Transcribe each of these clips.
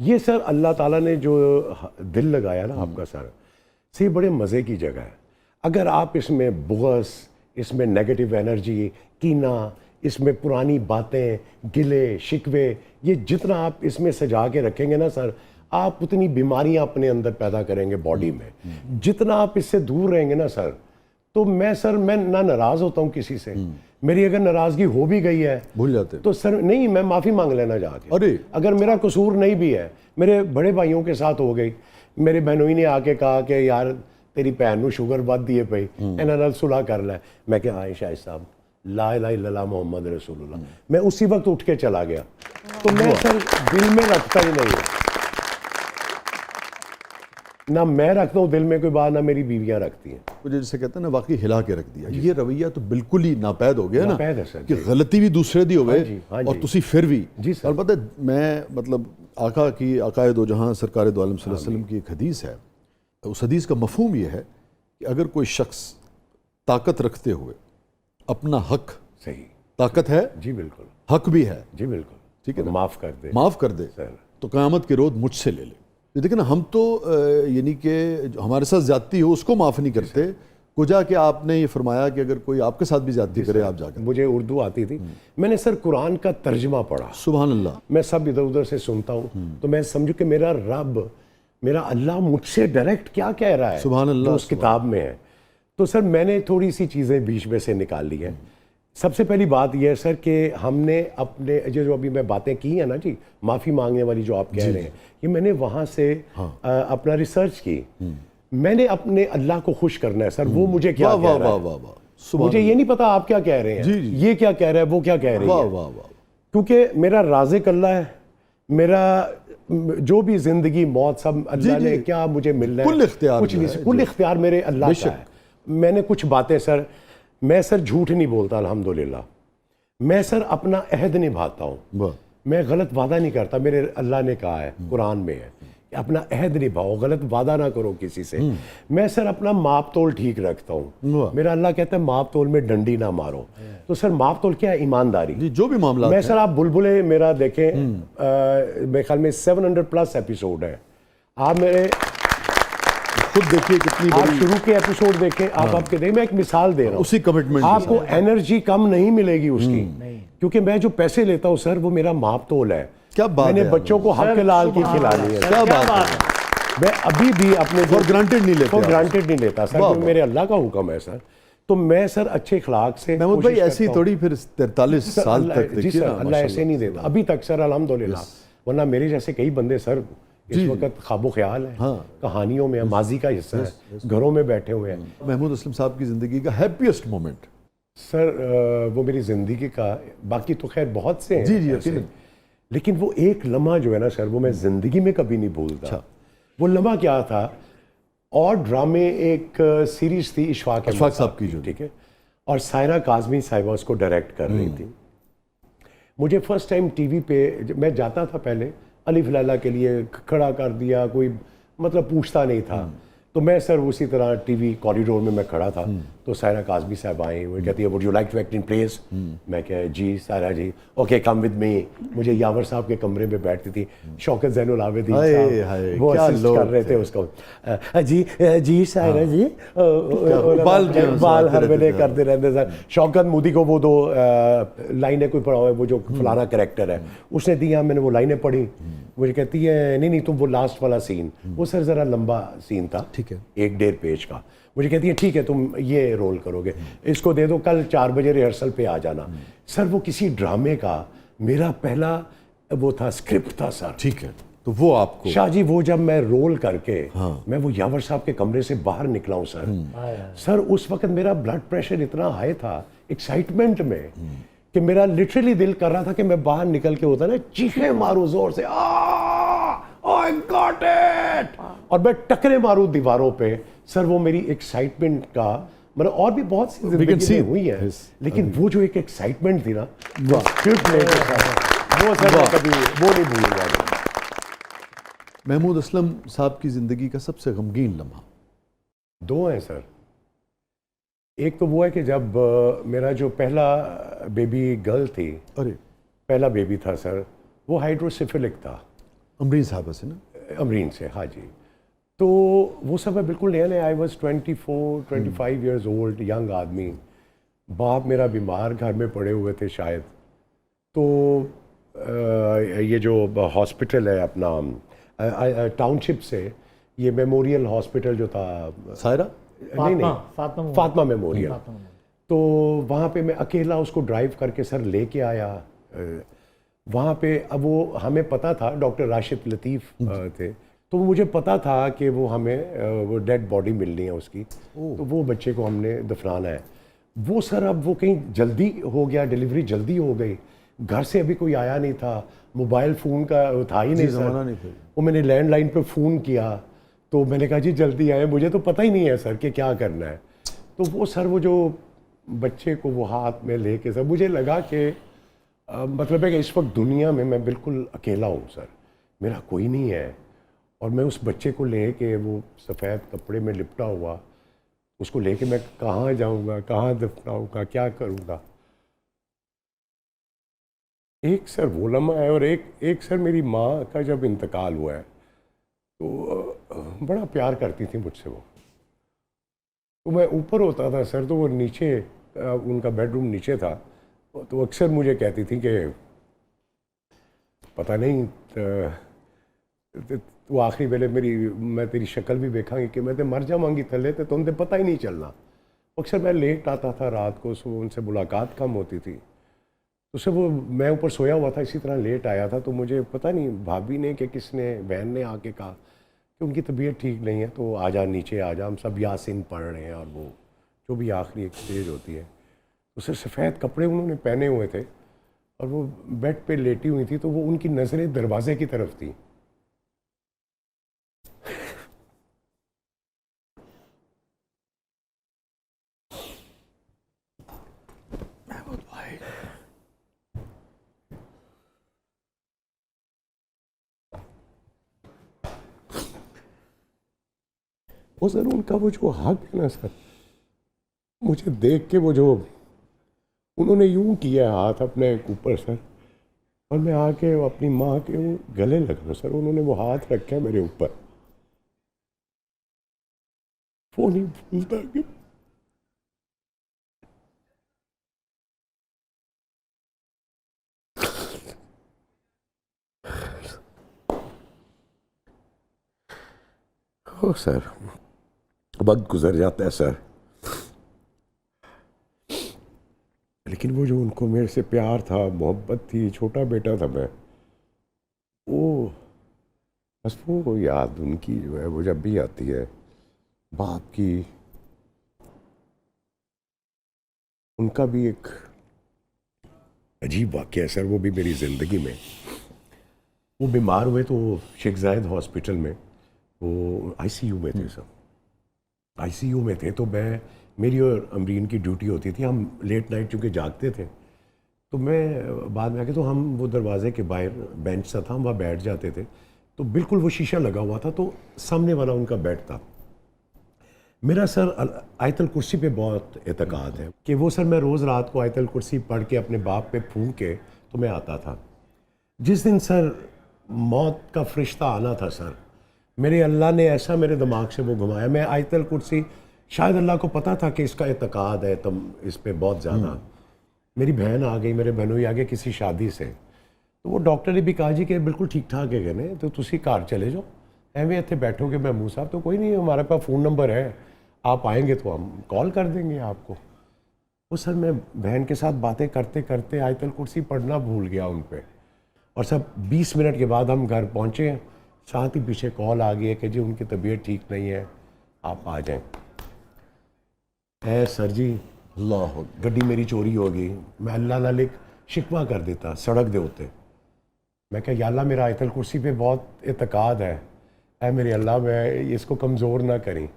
ये सर अल्लाह ताला ने जो दिल लगाया ना आपका सर, से बड़े मज़े की जगह है। अगर आप इसमें बुग़्ज़, इसमें नेगेटिव एनर्जी, कीना, इसमें पुरानी बातें, गिले शिकवे, ये जितना आप इसमें सजा के रखेंगे ना सर, आप उतनी बीमारियां अपने अंदर पैदा करेंगे बॉडी में। जितना आप इससे दूर रहेंगे ना सर, तो मैं ना नाराज़ होता हूँ किसी से। मेरी अगर नाराज़गी हो भी गई है भूल जाते तो सर नहीं, मैं माफ़ी मांग लेना जाके। अरे अगर मेरा कसूर नहीं भी है, मेरे बड़े भाइयों के साथ हो गई, मेरे बहनोई ने आके कहा कि यार तेरी भैन नूं शुगर वध दिए पई, इन्हां नाल सुलह कर लै। मैं क्या, हाँ शाहिद साहब, ला इलाहा इल्लल्लाह मोहम्मद रसूलुल्लाह। मैं उसी वक्त उठ के चला गया। तो मैं सर दिल में रखता ही नहीं है, ना मैं रखता हूँ दिल में कोई बात, ना मेरी बीवियां रखती हैं। मुझे जैसे कहते हैं ना, वाकई हिला के रख दिया। ये रवैया तो बिल्कुल ही नापैद हो गया ना, नापैद है सर कि गलती भी दूसरे दी हो गए और तुसी फिर भी। जी सर। और पता है, मैं मतलब आका की आकाए दो जहां सरकार दो आलम सल्लल्लाहु अलैहि वसल्लम की एक हदीस है, उस हदीस का मफहूम ये है कि अगर कोई शख्स ताकत रखते हुए अपना हक, सही, ताकत है जी बिल्कुल, हक भी है, जी बिल्कुल, ठीक है ना, माफ़ कर दे, माफ़ कर दे सर। तो क़यामत के रोज़ मुझसे ले ले। ये देखिए ना, हम तो यानी कि जो हमारे साथ ज्यादती हो उसको माफ़ नहीं करते, कुजा कि आपने ये फरमाया कि अगर कोई आपके साथ भी ज्यादती करे आप जाकर। मुझे उर्दू आती थी, मैंने सर कुरान का तर्जमा पढ़ा, सुभान अल्लाह। मैं सब इधर उधर से सुनता हूँ, तो मैं समझू कि मेरा रब, मेरा अल्लाह मुझसे डायरेक्ट क्या कह रहा है, सुभान अल्लाह, जो उस किताब में है। तो सर मैंने थोड़ी सी चीज़ें बीच में से निकाल ली है। सबसे पहली बात यह है सर कि हमने अपने जो अभी मैं बातें की हैं ना जी, माफ़ी मांगने वाली जो आप कह रहे हैं, ये मैंने वहाँ से अपना रिसर्च की। मैंने अपने अल्लाह को खुश करना है सर, वो मुझे क्या कह रहा है, मुझे ये नहीं पता आप क्या कह रहे हैं, ये क्या कह रहा है, वो क्या कह रही है, क्योंकि मेरा राज़िक अल्लाह है। मेरा जो भी जिंदगी मौत सब अल्लाह ने क्या मुझे मिलना है, कुछ नहीं, कुल इख्तियार मेरे अल्लाह का है। मैंने कुछ बातें सर, मैं सर झूठ नहीं बोलता अल्हम्दुलिल्लाह, मैं सर अपना अहद निभाता हूँ, मैं गलत वादा नहीं करता। मेरे अल्लाह ने कहा है, कुरान में है, अपना अहद निभाओ, गलत वादा ना करो किसी से। मैं सर अपना माप तोल ठीक रखता हूँ। मेरा अल्लाह कहता है माप तोल में डंडी ना मारो। तो सर माप तोल क्या है? ईमानदारी। जो भी मामला मैं सर, आप बुलबुले मेरा देखें, मेरे ख्याल में 700+ एपिसोड है। आप मेरे खुद देखिए कितनी आप शुरू के एपिसोड देखें, आप आपके देखें, मैं एक मिसाल दे रहा हूँ, उसी कमिटमेंट आपको एनर्जी कम नहीं मिलेगी उसकी, क्योंकि मैं जो पैसे लेता हूँ सर, वो मेरा माप तोल है। क्या बात मैंने बच्चों को हक लाल की खिलानी है। क्या बात है। मैं अभी भी अपने फॉर ग्रांटेड नहीं लेता, फॉर ग्रांटेड नहीं लेता सर, क्योंकि मेरे अल्लाह का हुक्म है सर। तो मैं सर अच्छे अखलाक से, महमूद भाई ऐसी थोड़ी फिर 43 साल तक जी सर, अल्लाह ऐसे नहीं देता अभी तक सर, अल्हम्दुलिल्लाह। वरना मेरे जैसे कई बंदे सर इस वक्त ख्वाबो ख्याल है, कहानियों में, माजी का हिस्सा है, घरों में बैठे हुए हैं। महमूद असलम साहब की जिंदगी का हैप्पीएस्ट मोमेंट सर, वो मेरी जिंदगी का, बाकी तो खैर बहुत से हैं, जी, लेकिन वो एक लम्हा जो है ना सर, वो मैं जिंदगी में कभी नहीं भूलता। वो लम्हा क्या था? और ड्रामे एक सीरीज थी इशफाक साहब की, ठीक है, और सायरा काज़मी साहिबा उसको डायरेक्ट कर रही थी। मुझे फर्स्ट टाइम टीवी पे मैं जाता था, पहले अलिफ लैला के लिए खड़ा कर दिया, कोई मतलब पूछता नहीं था। तो मैं सर उसी तरह टीवी कॉरिडोर में मैं खड़ा था, तो सायरा काज़मी साहब आई, वो कहती है would you like to act in plays? मैं क्या, जी Saira ji, okay come with me. मुझे यावर साहब के कमरे में बैठती थी, शौकत ज़ैनुल आबिदीन साहब वो असिस्ट कर रहे थे उसको, जी सायरा जी, बाल हर वेले करते रहते सर। शौकत मोदी को वो 2 लाइनें कोई पढ़ा हुआ है, वो जो फलाना कैरेक्टर है उसने दिया, मैंने वो लाइनें पढ़ी। मुझे कहती है नहीं तुम वो लास्ट वाला सीन, वो सर ज़रा लंबा सीन था, ठीक है, 1-1.5 पेज का। मुझे कहती है ठीक है तुम ये रोल करोगे, इसको दे दो, कल 4 बजे रिहर्सल पे आ जाना। सर वो किसी ड्रामे का मेरा पहला वो था, स्क्रिप्ट था सर, ठीक है। तो वो आपको शाह जी, वो जब मैं रोल करके मैं वो यावर साहब के कमरे से बाहर निकला हूँ सर, उस वक्त मेरा ब्लड प्रेशर इतना हाई था एक्साइटमेंट में कि मेरा लिटरली दिल कर रहा था कि मैं बाहर निकल के, होता ना, चीखे मारूं जोर से, आई गॉट इट, और मैं टकरे मारूं दीवारों पे। सर वो मेरी एक्साइटमेंट का, मतलब और भी बहुत सी जिंदगी में हुई है, लेकिन वो जो एक एक्साइटमेंट थी ना, वो सर मैं कभी वो नहीं भूलूंगा। महमूद असलम साहब की जिंदगी का सबसे गमगीन लम्हा? 2 हैं सर। एक तो वो है कि जब मेरा जो पहला बेबी गर्ल थी, अरे पहला बेबी था सर, वो हाइड्रोसिफिलिक था। अमरीन साहबा से ना? अमरीन से, हाँ जी। तो वो सब है बिल्कुल नया नया। I was 24-25 years old, young आदमी। बाप मेरा बीमार घर में पड़े हुए थे शायद। तो ये जो हॉस्पिटल है अपना टाउनशिप से, ये मेमोरियल हॉस्पिटल जो था, सायरा? नहीं, फातिमा मेमोरियल। तो वहाँ पे मैं अकेला उसको ड्राइव करके सर लेके आया वहाँ पे। अब वो हमें पता था, डॉक्टर राशिद लतीफ़ थे, तो मुझे पता था कि वो हमें वो डेड बॉडी मिलनी है उसकी, तो वो बच्चे को हमने दफनाना है। वो सर अब वो कहीं जल्दी हो गया, डिलीवरी जल्दी हो गई, घर से अभी कोई आया नहीं था, मोबाइल फ़ोन का था ही नहीं सर। नहीं था। वो मैंने लैंडलाइन पे फ़ोन किया, तो मैंने कहा जी जल्दी आए, मुझे तो पता ही नहीं है सर कि क्या करना है। तो वो सर वो जो बच्चे को वो हाथ में लेके सर, मुझे लगा कि मतलब है कि इस वक्त दुनिया में मैं बिल्कुल अकेला हूँ सर, मेरा कोई नहीं है। और मैं उस बच्चे को लेके, वो सफ़ेद कपड़े में लिपटा हुआ, उसको लेके मैं कहाँ जाऊँगा, कहाँ दफनाऊँगा, क्या करूँगा। एक सर वो लम्हा है, और एक सर मेरी माँ का जब इंतकाल हुआ है, तो बड़ा प्यार करती थी मुझसे वो। तो मैं ऊपर होता था सर, तो वो नीचे, उनका बेडरूम नीचे था, तो अक्सर मुझे कहती थी कि पता नहीं तो आखिरी वेले मैं तेरी शक्ल भी देखांगी कि मैं तो मर जावांगी थले, तो तुम तो पता ही नहीं चलना। अक्सर मैं लेट आता था रात को, सो उनसे मुलाकात कम होती थी। तो सब वो, मैं ऊपर सोया हुआ था, इसी तरह लेट आया था, तो मुझे पता नहीं भाभी ने कि किसने, बहन ने आके कहा कि उनकी तबीयत ठीक नहीं है, तो आजा नीचे आजा, हम सब यासीन पढ़ रहे हैं, और वो जो भी आखिरी एक स्टेज होती है। तो सर सफ़ेद कपड़े उन्होंने पहने हुए थे, और वो बेड पे लेटी हुई थी, तो वो उनकी नज़रें दरवाजे की तरफ थी। वो सर उनका वो जो हक है ना सर, मुझे देख के वो जो उन्होंने यूं किया हाथ अपने ऊपर सर, और मैं आके अपनी माँ के वो गले लगा सर, उन्होंने वो हाथ रखा मेरे ऊपर। वो नहीं भूलता कि ओ सर, वक्त गुजर जाता है सर, लेकिन वो जो उनको मेरे से प्यार था, मोहब्बत थी, छोटा बेटा था मैं, वो बस वो याद उनकी जो है वो जब भी आती है, बाप की। उनका भी एक अजीब वाक़या है सर, वो भी मेरी ज़िंदगी में। वो बीमार हुए तो शेख जायद हॉस्पिटल में, वो आईसीयू में थे सब, आईसीयू में थे। तो मेरी और अमरीन की ड्यूटी होती थी, हम लेट नाइट चूँकि जागते थे, तो मैं बाद में आके, तो हम वो दरवाजे के बाहर बेंच सा था, हम वहाँ बैठ जाते थे, तो बिल्कुल वो शीशा लगा हुआ था, तो सामने वाला उनका बेड था। मेरा सर आयतल कुर्सी पे बहुत एतकाद है कि वो सर, मैं रोज़ रात को आयतल कुर्सी पढ़ के अपने बाप पे फूंक के तो मैं आता था। जिस दिन सर मौत का फरिश्ता आना था सर, मेरे अल्लाह ने ऐसा मेरे दिमाग से वो घुमाया, मैं आयतल कुर्सी, शायद अल्लाह को पता था कि इसका एतकाद है तुम इस पे बहुत ज़्यादा। मेरी बहन आ गई, मेरे बहनोई आ गए किसी शादी से, तो वो डॉक्टर ने भी कहा जी कि बिल्कुल ठीक ठाक है कहने, तो तुसी घर चले जाओ, एवं इतने बैठोगे महमूद साहब, तो कोई नहीं, हमारे पास फ़ोन नंबर है, आप आएंगे तो हम कॉल कर देंगे आपको। वो सर मैं बहन के साथ बातें करते करते आयतल कुर्सी पढ़ना भूल गया उन पर, और सब 20 मिनट के बाद हम घर पहुँचे, साथ ही पीछे कॉल आ गई है कि जी उनकी तबीयत ठीक नहीं है, आप आ जाएं। है सर जी, अल्लाह, गड्डी मेरी चोरी हो गई, मैं अल्लाह नाल शिकवा कर देता सड़क दे उत्ते। मैं क्या या अल्लाह, मेरा आयतल कुर्सी पे बहुत एतकाद है, ऐ मेरे अल्लाह मैं इसको कमज़ोर ना करें।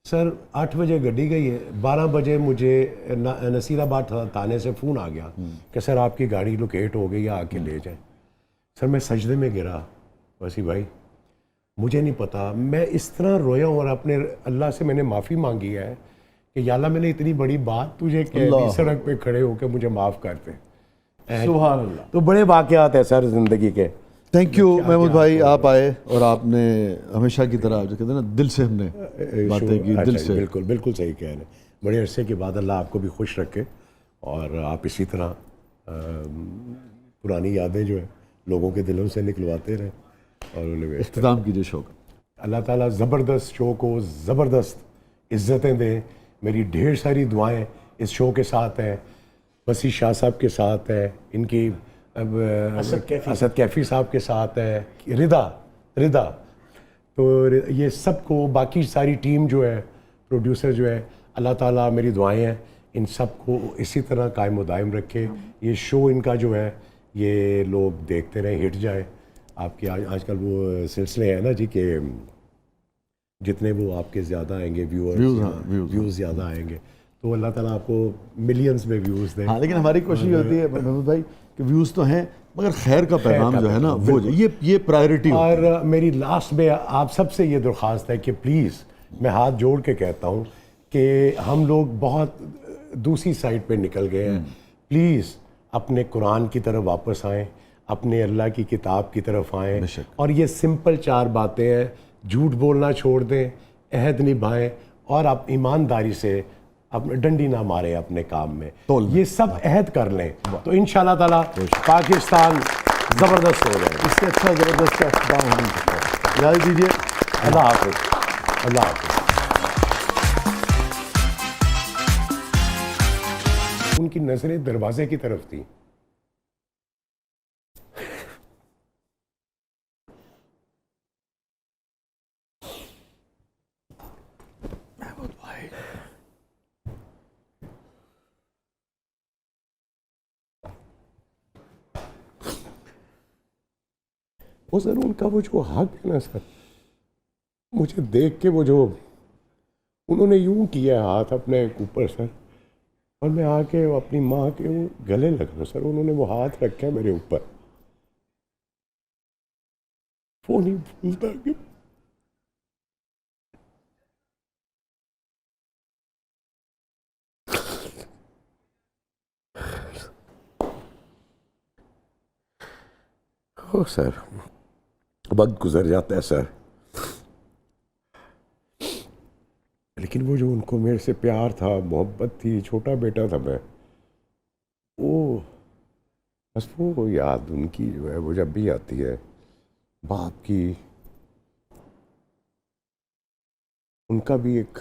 सर 8 बजे गड्डी गई है, 12 बजे मुझे नसीराबाद थाने से फ़ोन आ गया कि सर आपकी गाड़ी लोकेट हो गई है, आके ले जाएं। सर मैं सजदे में गिरा, वसी भाई मुझे नहीं पता, मैं इस तरह रोया हूँ, और अपने अल्लाह से मैंने माफ़ी मांगी है कि या अल्लाह मैंने इतनी बड़ी बात तुझे कह दी, सड़क पे खड़े होकर मुझे माफ़ करते। सुभान अल्लाह। तो बड़े वाक़यात है सर ज़िंदगी के। थैंक यू महमूद भाई, आप आए और आपने हमेशा की तरह जो कहते हैं ना, दिल से हमने बातें की, दिल से। बिल्कुल बिल्कुल सही कह रहे हैं। बड़े अरसे के बाद अल्लाह आपको भी खुश रखे और आप इसी तरह पुरानी यादें जो है लोगों के दिलों से निकलवाते रहें और उन्हें इख्तिताम कीजिए शो का। अल्लाह ताला ज़बरदस्त शो को ज़बरदस्त इज़्ज़तें दें। मेरी ढेर सारी दुआएं इस शो के साथ हैं, वसी शाह साहब के साथ है, इनकी असद कैफ़ी साहब के साथ है, रिदा तो ये सबको, बाकी सारी टीम जो है, प्रोड्यूसर जो है, अल्लाह ताला मेरी दुआएं हैं इन सबको इसी तरह कायम दायम रखे। ये शो इनका जो है ये लोग देखते रहें, हिट जाए। आपके आजकल वो सिलसिले हैं ना जी के जितने वो आपके ज़्यादा आएंगे व्यूज़ ज़्यादा आएंगे तो अल्लाह ताला आपको मिलियंस में व्यूज़ दें। हाँ, लेकिन हमारी कोशिश होती है महमूद भाई कि व्यूज़ तो हैं मगर खैर का पैगाम जो है ना वो ये प्रायोरिटी। और मेरी लास्ट में आप सबसे ये दरख्वास्त है कि प्लीज़ मैं हाथ जोड़ के कहता हूँ कि हम लोग बहुत दूसरी साइड पे निकल गए हैं। प्लीज़ अपने कुरान की तरफ वापस आएँ, अपने अल्लाह की किताब की तरफ आएँ और ये सिंपल 4 बातें हैं। झूठ बोलना छोड़ दें, अहद निभाएं और आप ईमानदारी से अपने डंडी ना मारें अपने काम में। ये सब अहद कर लें तो इंशाल्लाह ताला पाकिस्तान ज़बरदस्त हो जाएगा। इससे अच्छा ज़बरदस्त का इख्तिताम हो नहीं सकता। इजाज़त दीजिए, अल्लाह हाफ़िज़। अल्लाह हाफ़िज़। उनकी नज़रें दरवाजे की तरफ थी। वो सर उनका वो जो हक है ना सर, मुझे देख के वो जो उन्होंने यूं किया हाथ अपने ऊपर सर, और मैं आके अपनी माँ के वो गले लगा सर, उन्होंने वो हाथ रखा मेरे ऊपर। वो नहीं भूलता कि ओ सर वक्त गुजर जाता है सर, लेकिन वो जो उनको मेरे से प्यार था, मोहब्बत थी, छोटा बेटा था मैं, वो बस वो याद उनकी जो है वो जब भी आती है बाप की। उनका भी एक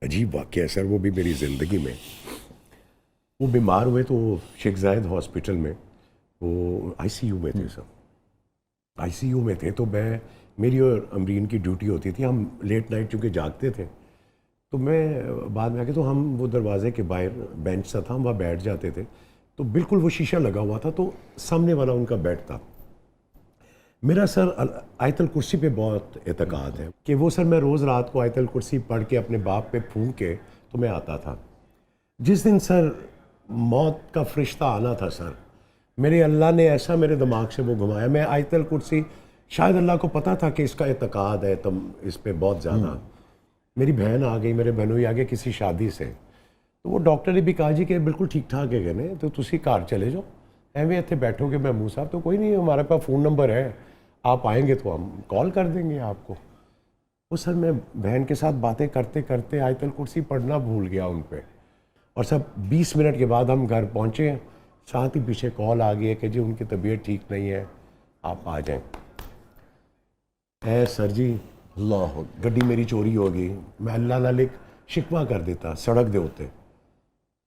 अजीब वाक़या है सर, वो भी मेरी ज़िंदगी में। वो बीमार हुए तो शेख जायद हॉस्पिटल में वो आईसीयू में थे सर, आईसीयू में थे। तो मेरी और अमरीन की ड्यूटी होती थी, हम लेट नाइट चूँकि जागते थे तो मैं बाद में आके तो हम वो दरवाजे के बाहर बेंच सा था, हम वहाँ बैठ जाते थे तो बिल्कुल वो शीशा लगा हुआ था तो सामने वाला उनका बेड था। मेरा सर आयतल कुर्सी पे बहुत एतकाद है कि वो सर मैं रोज़ रात को आयतल कुर्सी पढ़ के अपने बाप पे फूंक के तो मैं आता था। जिस दिन सर मौत का फरिश्ता आना था सर, मेरे अल्लाह ने ऐसा मेरे दिमाग से वो घुमाया, मैं आयतल कुर्सी, शायद अल्लाह को पता था कि इसका एतकाद है तुम इस पे बहुत ज़्यादा। मेरी बहन आ गई, मेरे बहनोई आ गए किसी शादी से, तो वो डॉक्टर ने भी कहा जी कि बिल्कुल ठीक ठाक है कहने, तो तुसी घर चले जाओ, एवं इतने बैठोगे महमूद साहब, तो कोई नहीं हमारे पास फ़ोन नंबर है, आप आएंगे तो हम कॉल कर देंगे आपको। वो सर मैं बहन के साथ बातें करते करते आयतल कुर्सी पढ़ना भूल गया उन पर, और सब 20 मिनट के बाद हम घर पहुँचे, साथ ही पीछे कॉल आ गई है कि जी उनकी तबीयत ठीक नहीं है, आप आ जाएं। सर जी अल्लाह, गड्डी मेरी चोरी हो गई, मैं अल्लाह नाले शिकवा कर देता सड़क दे होते।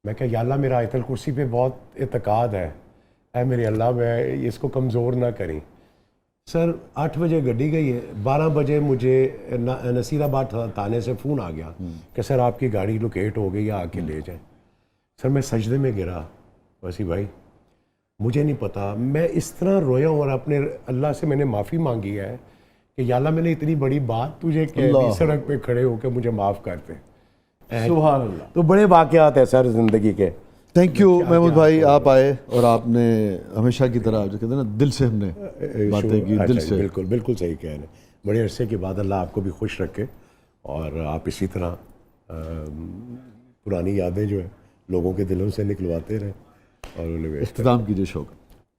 मैं क्या या अल्लाह मेरा आयतल कुर्सी पे बहुत एतकाद है, ऐ मेरे अल्लाह मैं इसको कमज़ोर ना करें। सर 8 बजे गड्डी गई है, 12 बजे मुझे नसीराबाद थाने से फ़ोन आ गया कि सर आपकी गाड़ी लोकेट हो गई है, आके ले जाएं। सर मैं सजदे में गिरा, वसी भाई मुझे नहीं पता, मैं इस तरह रोया और अपने अल्लाह से मैंने माफ़ी मांगी है कि या अल्लाह मैंने इतनी बड़ी बात तुझे कह दी, सड़क पे खड़े होकर मुझे माफ़ करते। सुभान अल्लाह। तो बड़े वाक़यात हैं सर ज़िंदगी के। थैंक यू महमूद भाई, आप आए और आपने हमेशा की तरह जो कहते हैं ना, दिल से हमने बातें की, दिल से। बिल्कुल बिल्कुल सही कह रहे हैं। बड़े अरसे के बाद अल्लाह आपको भी खुश रखे और आप इसी तरह पुरानी यादें जो है लोगों के दिलों से निकलवाते रहें और उन्हें इख्तिताम कीजिए शो का।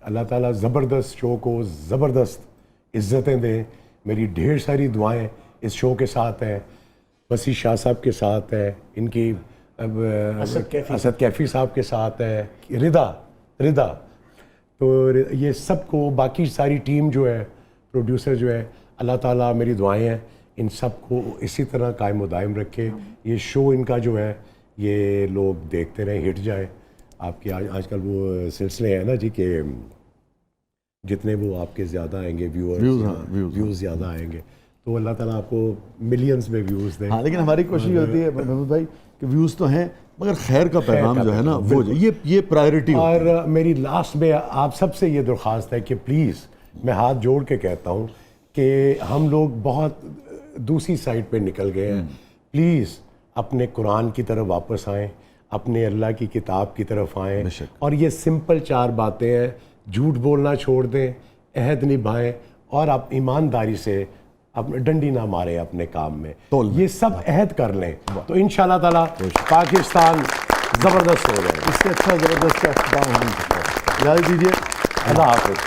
अल्लाह ताला ज़बरदस्त शो को ज़बरदस्त इज़्ज़तें दें। मेरी ढेर सारी दुआएं इस शो के साथ हैं, वसी शाह साहब के साथ है, इनकी असद कैफ़ी साहब के साथ है, रिदा तो ये सबको, बाकी सारी टीम जो है, प्रोड्यूसर जो है, अल्लाह ताला मेरी दुआएं हैं इन सब को इसी तरह कायम दायम रखे। ये शो इनका जो है ये लोग देखते रहें, हिट जाए। आपके आजकल वो सिलसिले हैं ना जी कि जितने वो आपके ज़्यादा आएंगे व्यूज़ ज़्यादा आएंगे, तो अल्लाह ताला आपको मिलियंस में व्यूज़ दें। हाँ, लेकिन हमारी कोशिश होती है महमूद भाई कि व्यूज़ तो हैं मगर खैर का पैगाम जो है ना वो ये प्रायोरिटी। और मेरी लास्ट में आप सबसे ये दरख्वास्त है कि प्लीज़, मैं हाथ जोड़ के कहता हूँ कि हम लोग बहुत दूसरी साइड पे निकल गए हैं। प्लीज़ अपने कुरान की तरफ वापस आएँ, अपने अल्लाह की किताब की तरफ आएँ, और ये सिंपल 4 बातें हैं। झूठ बोलना छोड़ दें, अहद निभाएं, और आप ईमानदारी से अपने डंडी ना मारें अपने काम में। ये सब अहद कर लें तो इंशाल्लाह ताला पाकिस्तान ज़बरदस्त हो जाएगा। इससे अच्छा ज़बरदस्त का इख्तिताम हो नहीं सकता। इजाज़त दीजिए, अल्लाह हाफ़िज़।